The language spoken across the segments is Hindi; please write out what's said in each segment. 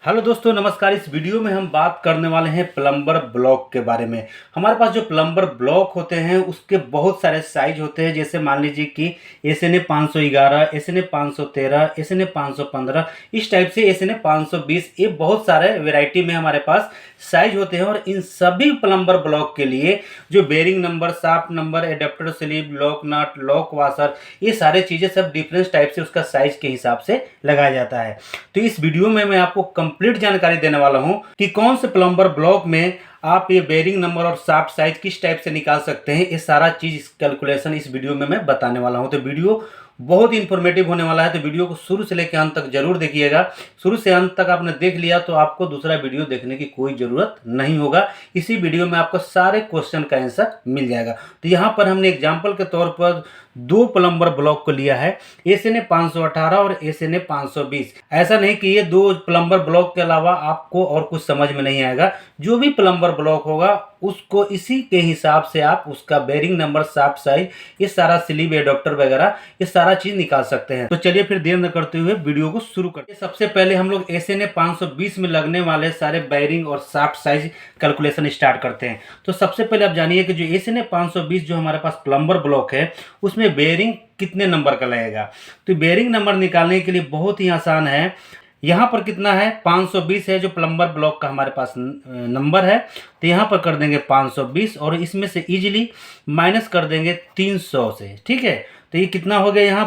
हेलो दोस्तों, नमस्कार। इस वीडियो में हम बात करने वाले हैं प्लम्बर ब्लॉक के बारे में। हमारे पास जो प्लम्बर ब्लॉक होते हैं उसके बहुत सारे साइज होते हैं। जैसे मान लीजिए कि SNA 511, SNA 513, SNA 515, इस टाइप से SNA 520, ये बहुत सारे वैरायटी में हमारे पास साइज होते हैं। और इन सभी प्लम्बर ब्लॉक के लिए जो bearing number, shaft number, adapter sleeve, lock nut, lock washer, ये सारे चीज़ें सब डिफरेंट टाइप से उसका साइज के हिसाब से लगाया जाता है। तो इस वीडियो में मैं आपको कंप्लीट जानकारी देने वाला हूं कि कौन से प्लम्बर ब्लॉक में आप ये बेरिंग नंबर और शाफ्ट साइज किस टाइप से निकाल सकते हैं। ये सारा चीज कैलकुलेशन इस वीडियो में मैं बताने वाला हूं। तो वीडियो बहुत ही इंफॉर्मेटिव होने वाला है, तो वीडियो को शुरू से लेकर अंत तक जरूर देखिएगा। शुरू से अंत तक आपने देख लिया तो आपको दूसरा वीडियो देखने की कोई ज़रूरत नहीं होगा। इसी वीडियो में आपको सारे क्वेश्चन का आंसर मिल जाएगा। तो यहाँ पर हमने एग्जाम्पल के तौर पर दो प्लम्बर ब्लॉक को लिया है, SNA 518 और SNA 520। ऐसा नहीं कि ये दो प्लम्बर ब्लॉक के अलावा आपको और कुछ समझ में नहीं आएगा। जो भी प्लम्बर ब्लॉक होगा उसको इसी के हिसाब से आप उसका बेरिंग नंबर, शाफ्ट साइज, ये सारा स्लीव, एडाप्टर वगैरह ये सारा चीज निकाल सकते हैं। तो चलिए फिर देर न करते हुए वीडियो को शुरू करते हैं। सबसे पहले हम लोग SNA 520 में लगने वाले सारे बेरिंग और शाफ्ट साइज कैलकुलेशन स्टार्ट करते हैं। तो सबसे पहले आप जानिए कि जो SNA 520 जो हमारे पास प्लम्बर ब्लॉक है उसमें बेरिंग कितने नंबर का लगेगा। तो बेरिंग नंबर निकालने के लिए बहुत ही आसान है। यहाँ पर कितना है, 520 है जो प्लम्बर ब्लॉक का हमारे पास नंबर है। तो यहाँ पर कर देंगे 520 और इसमें से इजीली माइनस कर देंगे 300 से। ठीक है, तो ये कितना हो गया यहाँ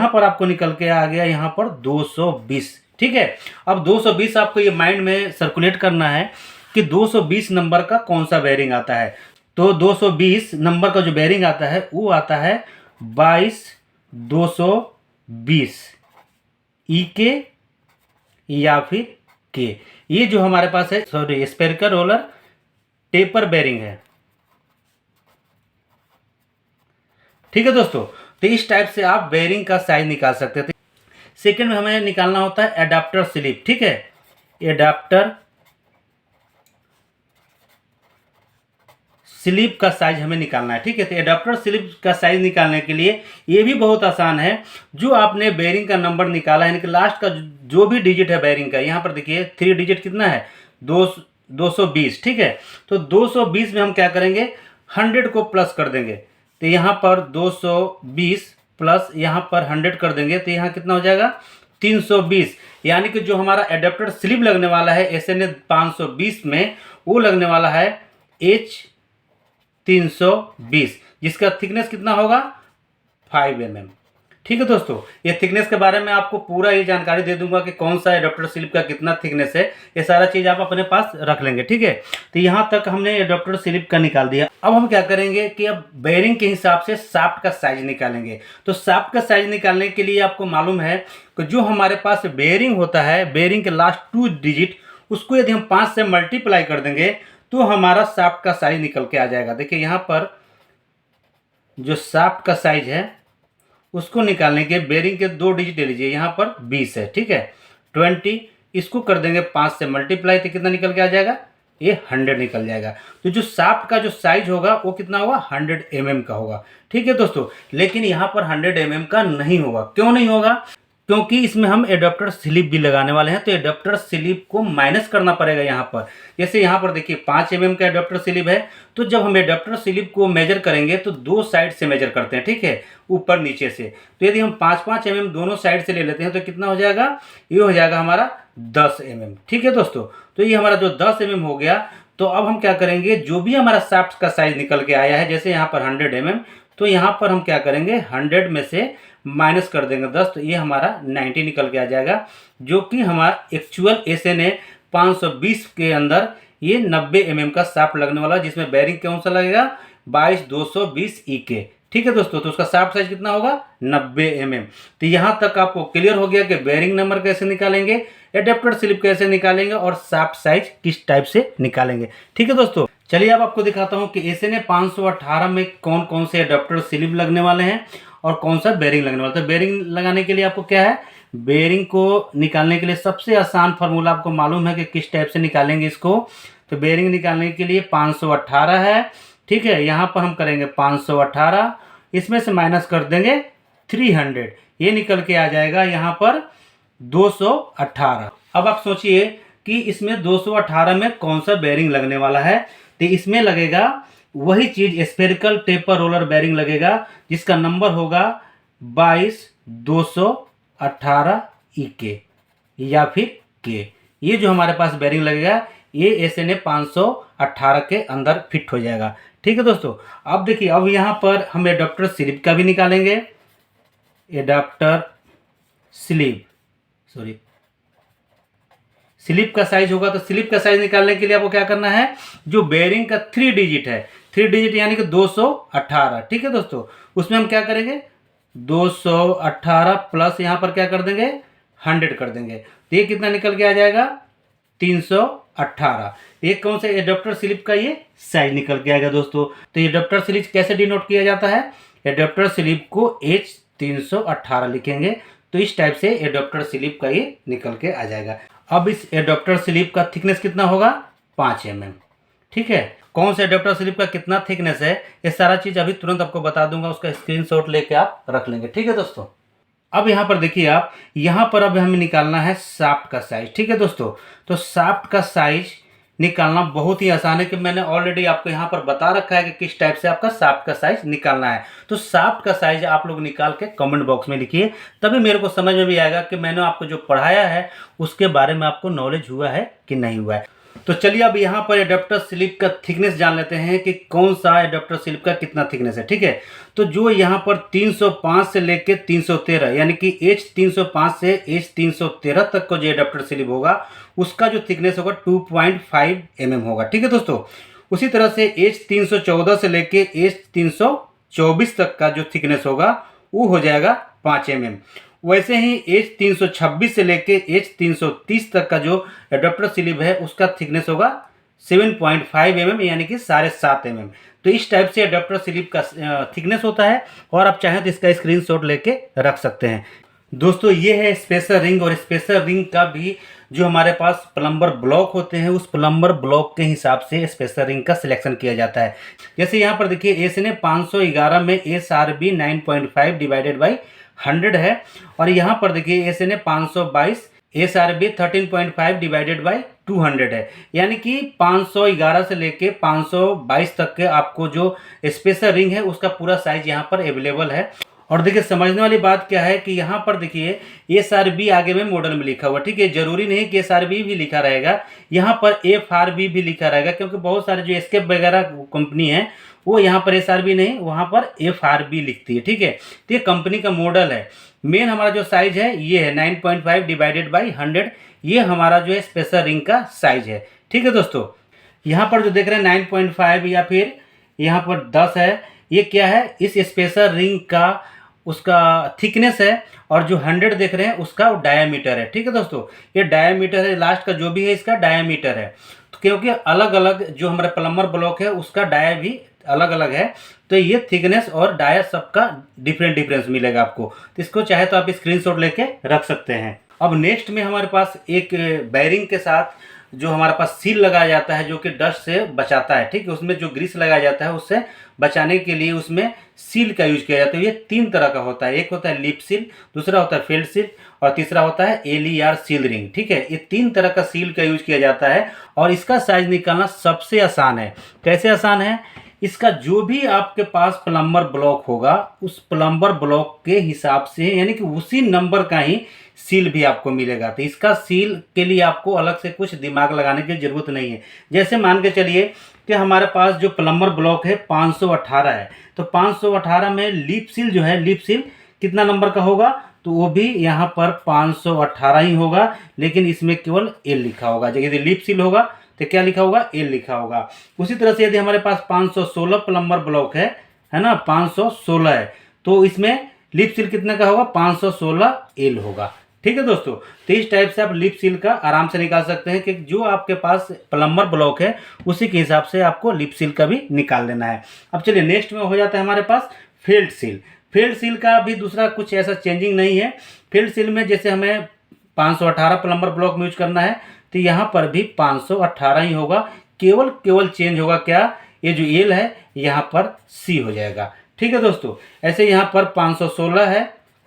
पर आपको निकल के आ गया यहाँ पर 220। ठीक है, अब 220 आपको ये माइंड में सर्कुलेट करना है कि 220 नंबर का कौन सा बेरिंग आता है। तो 220 नंबर का जो बेरिंग आता है वो आता है 22/220 EK या फिर के। ये जो हमारे पास है, sorry, spherical roller taper bearing है। ठीक है दोस्तों, तो इस टाइप से आप बेरिंग का साइज निकाल सकते थे। सेकंड में हमें निकालना होता है एडाप्टर स्लीव। ठीक है, एडाप्टर स्लीव का साइज हमें निकालना है। ठीक है, तो एडाप्टर स्लीव का साइज निकालने के लिए ये भी बहुत आसान है। जो आपने बेरिंग का नंबर निकाला है, यानी कि लास्ट का जो भी डिजिट है बेरिंग का, यहाँ पर देखिए 3 डिजिट कितना है, 220। ठीक है, तो 220 में हम क्या करेंगे, 100 को प्लस कर देंगे। तो यहाँ पर 220 प्लस यहाँ पर 100 कर देंगे तो यहाँ कितना हो जाएगा, 320। यानी कि जो हमारा एडाप्टर स्लीव लगने वाला है SNA 520 में, वो लगने वाला है H320, जिसका थिकनेस कितना होगा, 5 mm। ठीक है दोस्तों, ये थिकनेस के बारे में आपको पूरा ये जानकारी दे दूंगा कि कौन सा एडाप्टर स्लीव का कितना थिकनेस है। ये सारा चीज़ आप अपने पास रख लेंगे। ठीक है, तो यहाँ तक हमने एडाप्टर स्लीव का निकाल दिया। अब हम क्या करेंगे कि अब बेरिंग के हिसाब से शाफ्ट का साइज निकालेंगे। तो शाफ्ट का साइज निकालने के लिए आपको मालूम है कि जो हमारे पास बेरिंग होता है, बेरिंग के लास्ट 2 डिजिट, उसको यदि हम 5 से मल्टीप्लाई कर देंगे तो हमारा शाफ्ट का साइज निकल के आ जाएगा। देखिए यहाँ पर जो शाफ्ट का साइज है उसको निकालने के बेरिंग के 2 डिजिट ले लीजिए। यहाँ पर 20 है। ठीक है, 20, इसको कर देंगे 5 से मल्टीप्लाई तो कितना निकल के आ जाएगा, ये 100 निकल जाएगा। तो जो शाफ्ट का जो साइज होगा वो कितना होगा, 100 mm का होगा। ठीक है दोस्तों, लेकिन यहाँ पर 100 mm का नहीं होगा। क्यों नहीं होगा, क्योंकि इसमें हम एडाप्टर स्लीव भी लगाने वाले हैं। तो एडाप्टर स्लीव को माइनस करना पड़ेगा यहाँ पर। जैसे यहाँ पर देखिए 5 mm का एडाप्टर स्लीव है, तो जब हम एडाप्टर स्लीव को मेजर करेंगे तो 2 साइड से मेजर करते हैं। ठीक है, ऊपर नीचे से। तो यदि हम 5-5 mm दोनों साइड से ले लेते हैं तो कितना हो जाएगा, ये हो जाएगा हमारा 10 mm। ठीक है दोस्तों, तो ये हमारा जो 10 mm हो गया। तो अब हम क्या करेंगे, जो भी हमारा शाफ्ट का साइज निकल के आया है, जैसे यहाँ पर 100 mm, तो यहाँ पर हम क्या करेंगे, 100 में से माइनस कर देंगे 10, तो ये हमारा 90 निकल के आ जाएगा। जो कि हमारा एक्चुअल SNA 520 के अंदर ये 90 mm का शाफ्ट लगने वाला है, जिसमें बेरिंग कौन सा लगेगा, 22/220 EK। ठीक है दोस्तों, तो उसका शाफ्ट साइज कितना होगा, 90 mm। तो यहाँ तक आपको क्लियर हो गया कि बेरिंग नंबर कैसे निकालेंगे, एडाप्टर स्लीव कैसे निकालेंगे और शाफ्ट साइज किस टाइप से निकालेंगे। ठीक है दोस्तों, चलिए अब आपको दिखाता हूँ कि SNA 518 में कौन कौन से एडाप्टर स्लीव लगने वाले हैं और कौन सा बेरिंग लगने वाला है। तो बेरिंग लगाने के लिए आपको क्या है, बेरिंग को निकालने के लिए सबसे आसान फार्मूला आपको मालूम है कि किस टाइप से निकालेंगे इसको। तो बेरिंग निकालने के लिए 518 है। ठीक है, यहाँ पर हम करेंगे 518, इसमें से माइनस कर देंगे 300, ये निकल के आ जाएगा यहाँ पर 218। अब आप सोचिए कि इसमें 218 में कौन सा बेरिंग लगने वाला है। तो इसमें लगेगा वही चीज, स्फेरिकल टेपर रोलर बेरिंग लगेगा, जिसका नंबर होगा 22 218 के या फिर के। ये जो हमारे पास बेरिंग लगेगा ये SNA 518 के अंदर फिट हो जाएगा। ठीक है दोस्तों। अब देखिए, अब यहाँ पर हम एडाप्टर स्लिप का भी निकालेंगे। एडाप्टर स्लिप स्लिप का साइज होगा, तो स्लिप का साइज निकालने के लिए आपको क्या करना है, जो बेरिंग का 3 डिजिट है, 3 डिजिट यानी कि 218। ठीक है दोस्तों, उसमें हम क्या करेंगे, 218 प्लस यहाँ पर क्या कर देंगे, 100 कर देंगे। तो ये कितना निकल के आ जाएगा, 318। ये कौन से एडाप्टर स्लिप का ये साइज निकल के आएगा दोस्तों। तो ये एडाप्टर स्लिप कैसे डिनोट किया जाता है, एडाप्टर स्लिप को H318 लिखेंगे। तो इस टाइप से एडाप्टर स्लिप का ये निकल के आ जाएगा। अब इस एडाप्टर स्लिप का थिकनेस कितना होगा, 5 mm। ठीक है, कौन सा एडाप्टर स्लिप का कितना थिकनेस है, ये सारा चीज अभी तुरंत आपको बता दूंगा, उसका स्क्रीनशॉट लेके आप रख लेंगे। ठीक है दोस्तों। अब यहाँ पर देखिए आप, यहाँ पर अब हमें निकालना है शाफ्ट का साइज। ठीक है दोस्तों, तो शाफ्ट का साइज निकालना बहुत ही आसान है, कि मैंने ऑलरेडी आपको यहाँ पर बता रखा है कि किस टाइप से आपका शाफ्ट का साइज निकालना है। तो शाफ्ट का साइज आप लोग निकाल के कमेंट बॉक्स में लिखिए, तभी मेरे को समझ में भी आएगा कि मैंने आपको जो पढ़ाया है उसके बारे में आपको नॉलेज हुआ है कि नहीं हुआ है। तो चलिए अब यहाँ पर एडाप्टर स्लिप का थिकनेस जान लेते हैं कि कौन सा एडाप्टर स्लिप का कितना थिकनेस है। ठीक है, तो जो यहाँ पर 305 से लेके 313 यानी कि H305 से H313 तक का जो एडाप्टर स्लिप होगा उसका जो थिकनेस होगा 2.5 mm होगा। ठीक है दोस्तों, उसी तरह से H314 से लेके H324 तक का जो थिकनेस होगा वो हो जाएगा 5 mm। वैसे ही H326 से लेके H330 तक का जो एडाप्टर स्लिप है उसका थिकनेस होगा 7.5 mm यानी कि 7.5 mm। तो इस टाइप से एडाप्टर स्लिप का थिकनेस होता है, और आप चाहें तो इसका स्क्रीनशॉट लेके रख सकते हैं। दोस्तों ये है स्पेसर रिंग, और स्पेसर रिंग का भी जो हमारे पास प्लम्बर ब्लॉक होते हैं उस प्लम्बर ब्लॉक के हिसाब से स्पेसर रिंग का सिलेक्शन किया जाता है। जैसे यहाँ पर देखिए SNA 511 में SRB 9.5 डिवाइडेड बाई 100 है, और यहाँ पर देखिए SNA 522 SRB 13.5 डिवाइडेड बाई 200 है। यानी कि 511 से लेके 522 तक के आपको जो स्पेसर रिंग है उसका पूरा साइज यहाँ पर अवेलेबल है। और देखिए समझने वाली बात क्या है कि यहाँ पर देखिए SRB आगे में मॉडल में लिखा हुआ। ठीक है, जरूरी नहीं कि SRB भी लिखा रहेगा, यहाँ पर FRB भी लिखा रहेगा, क्योंकि बहुत सारे जो एस्केप वगैरह कंपनी है वो यहाँ पर SRB नहीं, वहाँ पर FRB लिखती है। ठीक है, तो ये कंपनी का मॉडल है। मेन हमारा जो साइज है ये है 9.5 डिवाइडेड बाई 100, ये हमारा जो है स्पेसर रिंग का साइज है। ठीक है दोस्तों, यहाँ पर जो देख रहे हैं 9.5 या फिर यहाँ पर 10 है, ये क्या है, इस स्पेसर रिंग का उसका थिकनेस है, और जो 100 देख रहे हैं उसका डायामीटर है। ठीक है दोस्तों, ये डायामीटर है, लास्ट का जो भी है इसका डायामीटर है। तो क्योंकि अलग अलग जो हमारा प्लम्बर ब्लॉक है उसका डाया भी अलग अलग है, तो ये थिकनेस और डाया सबका डिफरेंस मिलेगा आपको। तो इसको चाहे तो आप स्क्रीनशॉट लेके रख सकते हैं। अब नेक्स्ट में हमारे पास एक बेरिंग के साथ जो हमारे पास सील लगाया जाता है जो कि डस्ट से बचाता है। ठीक है, उसमें जो ग्रीस लगाया जाता है उससे बचाने के लिए उसमें सील का यूज किया जाता है। ये 3 तरह का होता है, एक होता है लिप सील, दूसरा होता है फील्ड सील, और तीसरा होता है LER सील रिंग। ठीक है, ये 3 तरह का सील का यूज किया जाता है, और इसका साइज निकालना सबसे आसान है। कैसे आसान है, इसका जो भी आपके पास प्लम्बर ब्लॉक होगा उस प्लम्बर ब्लॉक के हिसाब से यानी कि उसी नंबर का ही सील भी आपको मिलेगा। तो इसका सील के लिए आपको अलग से कुछ दिमाग लगाने की ज़रूरत नहीं है। जैसे मान के चलिए कि हमारे पास जो प्लम्बर ब्लॉक है 518 है, तो 518 में लिप सील जो है, लिप सील कितना नंबर का होगा, तो वो भी यहाँ पर 518 ही होगा, लेकिन इसमें केवल L लिखा होगा। यदि लिप सील होगा तो क्या लिखा होगा, L लिखा होगा। उसी तरह से यदि हमारे पास 516 प्लम्बर ब्लॉक है ना, 516 है, तो इसमें लिप सील कितने का होगा, 516 L होगा। ठीक है दोस्तों, तो इस टाइप से आप लिप सील का आराम से निकाल सकते हैं कि जो आपके पास प्लम्बर ब्लॉक है उसी के हिसाब से आपको लिप सील का भी निकाल लेना है। अब चलिए नेक्स्ट में हो जाता है हमारे पास फील्ड सील। फील्ड सील का भी दूसरा कुछ ऐसा चेंजिंग नहीं है। फील्ड सील में जैसे हमें 518 प्लम्बर ब्लॉक में यूज करना है, तो यहाँ पर भी 518 ही होगा। केवल चेंज होगा क्या, ये जो L है यहाँ पर C हो जाएगा। ठीक है दोस्तों, ऐसे यहाँ पर 516 है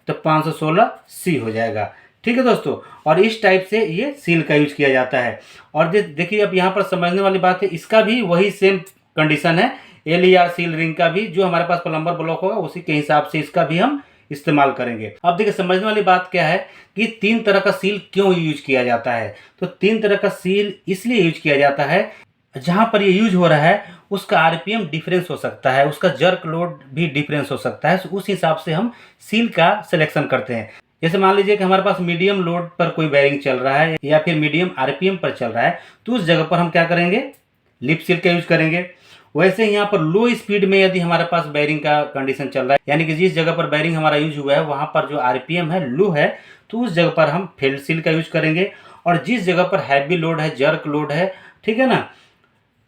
तो 516 C हो जाएगा। ठीक है दोस्तों, और इस टाइप से ये सील का यूज किया जाता है। और देखिए अब यहाँ पर समझने वाली बात है, इसका भी वही सेम कंडीशन है, LER सील रिंग का भी जो हमारे पास प्लम्बर ब्लॉक होगा उसी के हिसाब से इसका भी हम इस्तेमाल करेंगे। अब देखिए समझने वाली बात क्या है कि 3 तरह का सील क्यों यूज किया जाता है। तो 3 तरह का सील इसलिए यूज किया जाता है, जहां पर ये यूज हो रहा है उसका RPM डिफरेंस हो सकता है, उसका जर्क लोड भी डिफरेंस हो सकता है, तो उस हिसाब से हम सील का सिलेक्शन करते हैं। जैसे मान लीजिए कि हमारे पास मीडियम लोड पर कोई बेयरिंग चल रहा है या फिर मीडियम RPM पर चल रहा है, तो उस जगह पर हम क्या करेंगे, लिप सील का यूज करेंगे। वैसे ही यहाँ पर लो स्पीड में यदि हमारे पास बेयरिंग का कंडीशन चल रहा है, यानी कि जिस जगह पर बेयरिंग हमारा यूज हुआ है वहां पर जो RPM है लो है, तो उस जगह पर हम फील्ड सील का यूज करेंगे। और जिस जगह पर हैवी लोड है, जर्क लोड है, ठीक है ना,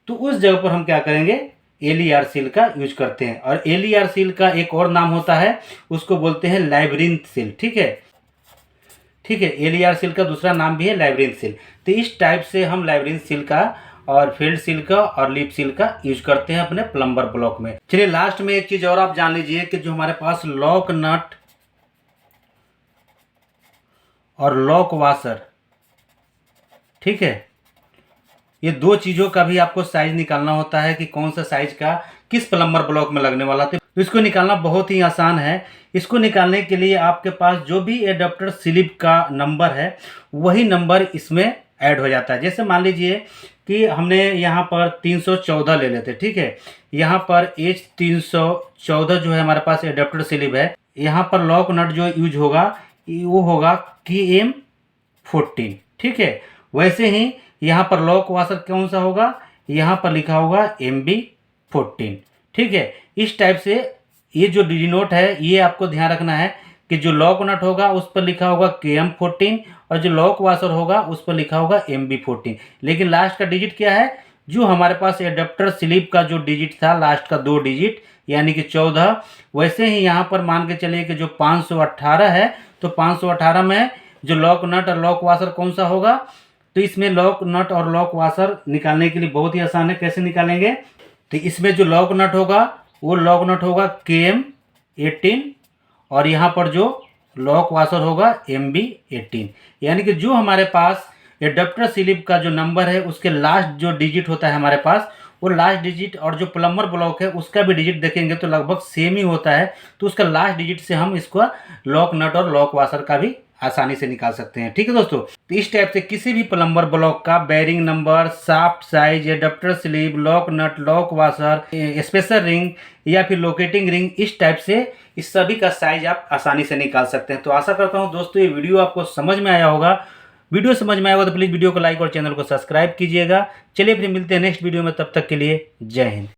तो उस जगह पर हम क्या करेंगे, LER सील का यूज करते हैं। और LER सील का एक और नाम होता है, उसको बोलते हैं लैबिरिंथ सील। ठीक है, ठीक है, LER सील का दूसरा नाम भी है लैबिरिंथ सील। तो इस टाइप से हम लैबिरिंथ सील का और फील्ड सील का और लिप सील का यूज करते हैं अपने प्लम्बर ब्लॉक में। चलिए लास्ट में एक चीज और आप जान लीजिए कि जो हमारे पास लॉक नट और लॉक वाशर, ठीक है, ये 2 चीज़ों का भी आपको साइज निकालना होता है कि कौन सा साइज का किस प्लम्बर ब्लॉक में लगने वाला था। तो इसको निकालना बहुत ही आसान है। इसको निकालने के लिए आपके पास जो भी एडाप्टर स्लिप का नंबर है वही नंबर इसमें ऐड हो जाता है। जैसे मान लीजिए कि हमने यहाँ पर 314 ले लेते, ठीक है, यहाँ पर H314 जो है हमारे पास एडाप्टर स्लिप है, यहाँ पर लॉक नट जो यूज होगा वो होगा KM14, ठीक है। वैसे ही यहाँ पर लॉक वाशर कौन सा होगा, यहाँ पर लिखा होगा MB14, ठीक है। इस टाइप से ये जो डिनोट है ये आपको ध्यान रखना है कि जो लॉक नट होगा उस पर लिखा होगा KM14 और जो लॉक वाशर होगा उस पर लिखा होगा MB14। लेकिन लास्ट का डिजिट क्या है, जो हमारे पास एडाप्टर स्लिप का जो डिजिट था लास्ट का 2 डिजिट यानी कि 14। वैसे ही यहाँ पर मान के चलिए कि जो 518 है, तो 518 में जो लॉक नट और लॉक वाशर कौन सा होगा, तो इसमें लॉक नट और लॉक वाशर निकालने के लिए बहुत ही आसान है। कैसे निकालेंगे, तो इसमें जो लॉक नट होगा वो लॉक नट होगा KM18 और यहाँ पर जो लॉक वाशर होगा MB18। यानी कि जो हमारे पास एडाप्टर स्लिप का जो नंबर है उसके लास्ट जो डिजिट होता है हमारे पास, वो लास्ट डिजिट और जो प्लम्बर ब्लॉक है उसका भी डिजिट देखेंगे तो लगभग सेम ही होता है। तो उसका लास्ट डिजिट से हम इसको लॉक नट और लॉक वाशर का भी आसानी से निकाल सकते हैं। ठीक है दोस्तों, तो इस टाइप से किसी भी प्लम्बर ब्लॉक का bearing number, shaft size, adapter sleeve, lock nut, lock washer, special ring या फिर लोकेटिंग रिंग, इस टाइप से इस सभी का साइज आप आसानी से निकाल सकते हैं। तो आशा करता हूं दोस्तों ये वीडियो आपको समझ में आया होगा। वीडियो समझ में आया होगा तो प्लीज़ वीडियो को लाइक और चैनल को सब्सक्राइब कीजिएगा। चलिए फिर मिलते हैं नेक्स्ट वीडियो में, तब तक के लिए जय हिंद।